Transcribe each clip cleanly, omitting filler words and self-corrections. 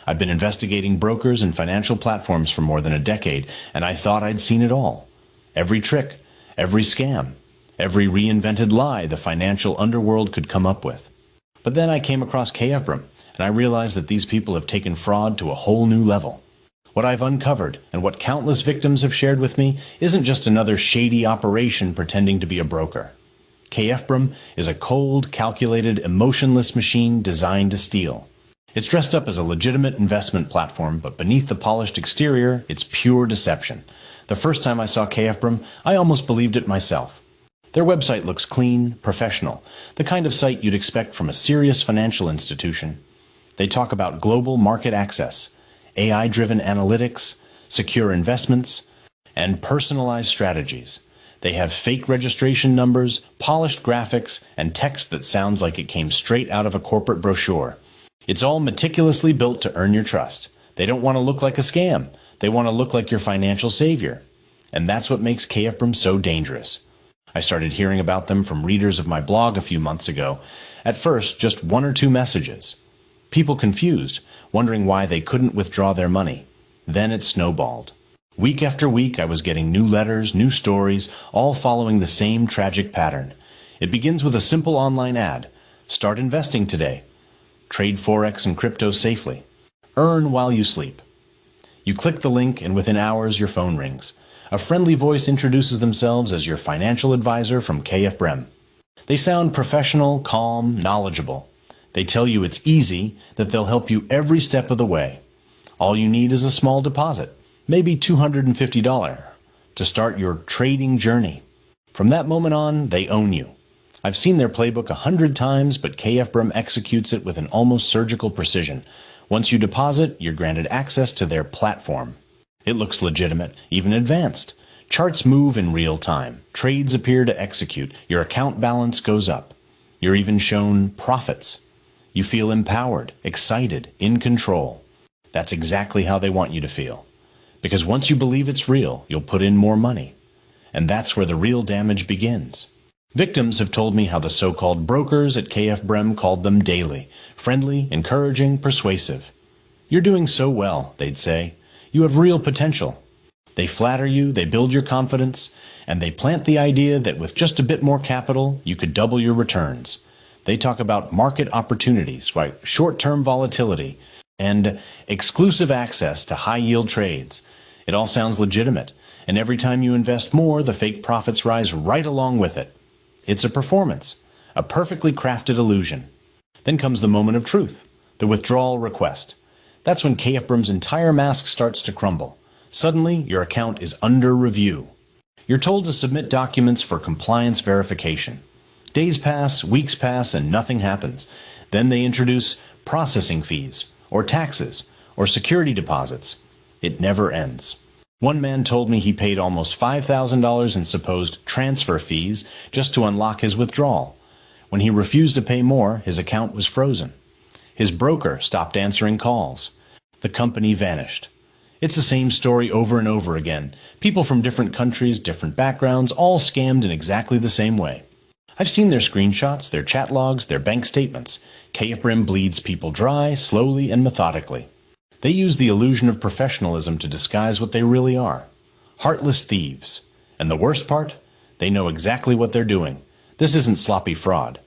I've been investigating brokers and financial platforms for more than a decade, and I thought I'd seen it all. Every trick, every scam, every reinvented lie the financial underworld could come up with. But then I came across KFBREM, and I realized that these people have taken fraud to a whole new level. What I've uncovered, and what countless victims have shared with me, isn't just another shady operation pretending to be a broker. KFBREM is a cold, calculated, emotionless machine designed to steal. It's dressed up as a legitimate investment platform, but beneath the polished exterior, it's pure deception. The first time I saw KFBREM, I almost believed it myself. Their website looks clean, professional, the kind of site you'd expect from a serious financial institution. They talk about global market access, AI-driven analytics, secure investments, and personalized strategies. They have fake registration numbers, polished graphics, and text that sounds like it came straight out of a corporate brochure. It's all meticulously built to earn your trust. They don't want to look like a scam. They want to look like your financial savior. And that's what makes KFBREM so dangerous. I started hearing about them from readers of my blog a few months ago. At first, just 1 or 2 messages. People confused, wondering why they couldn't withdraw their money. Then it snowballed. Week after week, I was getting new letters, new stories, all following the same tragic pattern. It begins with a simple online ad. Start investing today. Trade forex and crypto safely. Earn while you sleep. You click the link, and within hours your phone rings. A friendly voice introduces themselves as your financial advisor from KFBREM. They sound professional, calm, knowledgeable. They tell you it's easy, that they'll help you every step of the way. All you need is a small deposit, maybe $250, to start your trading journey. From that moment on, they own you. I've seen their playbook 100 times, but KFBREM executes it with an almost surgical precision. Once you deposit, you're granted access to their platform. It looks legitimate, even advanced. Charts move in real time. Trades appear to execute. Your account balance goes up. You're even shown profits. You feel empowered, excited, in control. That's exactly how they want you to feel. Because once you believe it's real, you'll put in more money. And that's where the real damage begins. Victims have told me how the so-called brokers at KFBREM called them daily. Friendly, encouraging, persuasive. You're doing so well, they'd say. You have real potential. They flatter you, they build your confidence, and they plant the idea that with just a bit more capital, you could double your returns. They talk about market opportunities, right? Short-term volatility, and exclusive access to high-yield trades. It all sounds legitimate, and every time you invest more, the fake profits rise right along with it. It's a performance, a perfectly crafted illusion. Then comes the moment of truth, the withdrawal request. That's when KFBREM's entire mask starts to crumble. Suddenly, your account is under review. You're told to submit documents for compliance verification. Days pass, weeks pass, and nothing happens. Then they introduce processing fees, or taxes, or security deposits. It never ends. One man told me he paid almost $5,000 in supposed transfer fees just to unlock his withdrawal. When he refused to pay more, his account was frozen. His broker stopped answering calls. The company vanished. It's the same story over and over again. People from different countries, different backgrounds, all scammed in exactly the same way. I've seen their screenshots, their chat logs, their bank statements. KFBREM bleeds people dry, slowly and methodically. They use the illusion of professionalism to disguise what they really are. Heartless thieves. And the worst part? They know exactly what they're doing. This isn't sloppy fraud.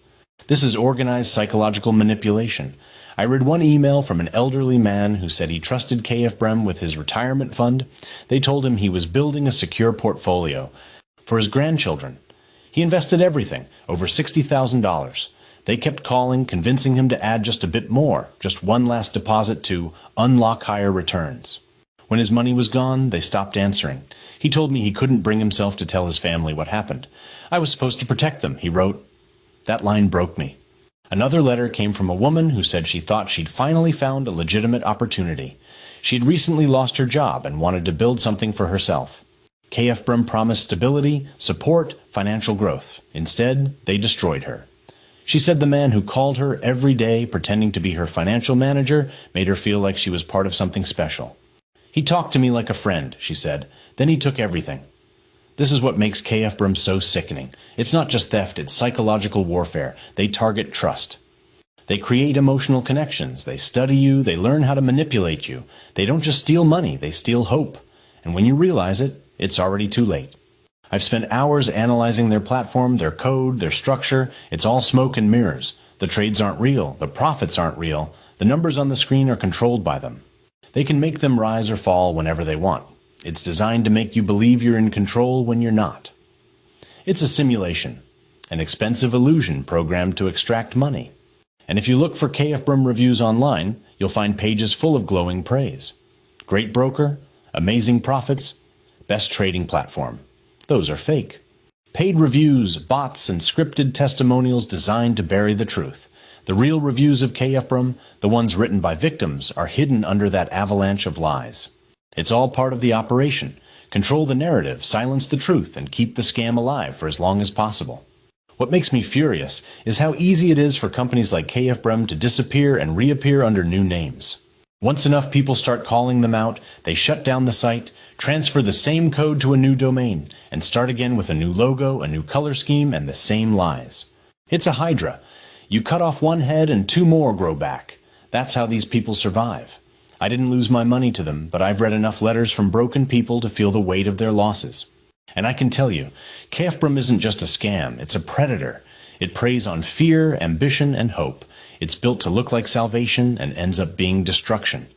This is organized psychological manipulation. I read one email from an elderly man who said he trusted KFBREM with his retirement fund. They told him he was building a secure portfolio for his grandchildren. He invested everything, over $60,000. They kept calling, convincing him to add just a bit more, just one last deposit to unlock higher returns. When his money was gone, they stopped answering. He told me he couldn't bring himself to tell his family what happened. I was supposed to protect them, he wrote. That line broke me. Another letter came from a woman who said she thought she'd finally found a legitimate opportunity. She'd recently lost her job and wanted to build something for herself. KFBREM promised stability, support, financial growth. Instead, they destroyed her. She said the man who called her every day pretending to be her financial manager made her feel like she was part of something special. He talked to me like a friend, she said. Then he took everything. This is what makes KFBREM so sickening. It's not just theft, it's psychological warfare. They target trust. They create emotional connections. They study you. They learn how to manipulate you. They don't just steal money, they steal hope. And when you realize it, it's already too late. I've spent hours analyzing their platform, their code, their structure. It's all smoke and mirrors. The trades aren't real. The profits aren't real. The numbers on the screen are controlled by them. They can make them rise or fall whenever they want. It's designed to make you believe you're in control when you're not. It's a simulation, an expensive illusion programmed to extract money. And if you look for KFBREM reviews online, you'll find pages full of glowing praise. Great broker, amazing profits, best trading platform. Those are fake. Paid reviews, bots, and scripted testimonials designed to bury the truth. The real reviews of KFBREM, the ones written by victims, are hidden under that avalanche of lies. It's all part of the operation. Control the narrative, silence the truth, and keep the scam alive for as long as possible. What makes me furious is how easy it is for companies like KFBREM to disappear and reappear under new names. Once enough people start calling them out, they shut down the site, transfer the same code to a new domain, and start again with a new logo, a new color scheme, and the same lies. It's a hydra. You cut off one head and two more grow back. That's how these people survive. I didn't lose my money to them, but I've read enough letters from broken people to feel the weight of their losses. And I can tell you, KFBREM isn't just a scam, it's a predator. It preys on fear, ambition, and hope. It's built to look like salvation and ends up being destruction.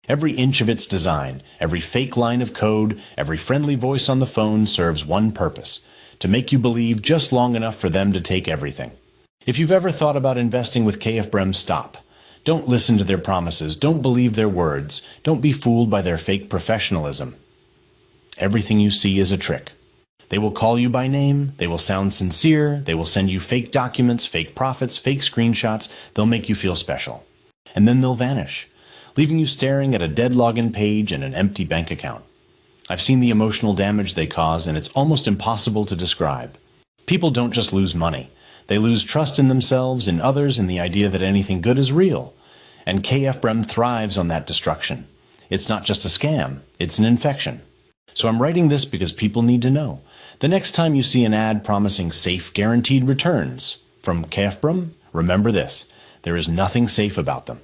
Every inch of its design, every fake line of code, every friendly voice on the phone serves one purpose: to make you believe just long enough for them to take everything. If you've ever thought about investing with KFBREM, stop. Don't listen to their promises. Don't believe their words. Don't be fooled by their fake professionalism. Everything you see is a trick. They will call you by name, they will sound sincere, they will send you fake documents, fake profits, fake screenshots. They'll make you feel special. And then they'll vanish, leaving you staring at a dead login page and an empty bank account. I've seen the emotional damage they cause, and it's almost impossible to describe. People don't just lose money. They lose trust in themselves, in others, in the idea that anything good is real. And KFBREM thrives on that destruction. It's not just a scam, it's an infection. So I'm writing this because people need to know. The next time you see an ad promising safe, guaranteed returns from KFBREM, remember this: there is nothing safe about them.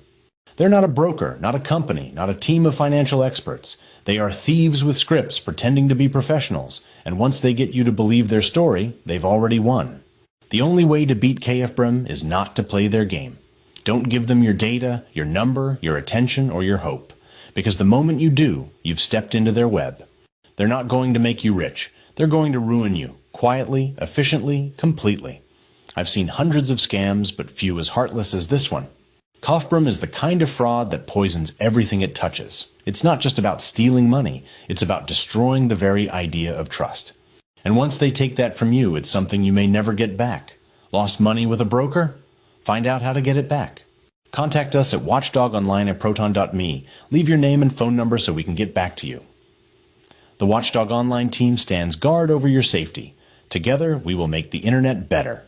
They're not a broker, not a company, not a team of financial experts. They are thieves with scripts pretending to be professionals, and once they get you to believe their story, they've already won. The only way to beat KFBREM is not to play their game. Don't give them your data, your number, your attention, or your hope, because the moment you do, you've stepped into their web. They're not going to make you rich. They're going to ruin you, quietly, efficiently, completely. I've seen hundreds of scams, but few as heartless as this one. KFBREM is the kind of fraud that poisons everything it touches. It's not just about stealing money, it's about destroying the very idea of trust. And once they take that from you, it's something you may never get back. Lost money with a broker? Find out how to get it back. Contact us at watchdogonline@proton.me. Leave your name and phone number so we can get back to you. The Watchdog Online team stands guard over your safety. Together, we will make the internet better.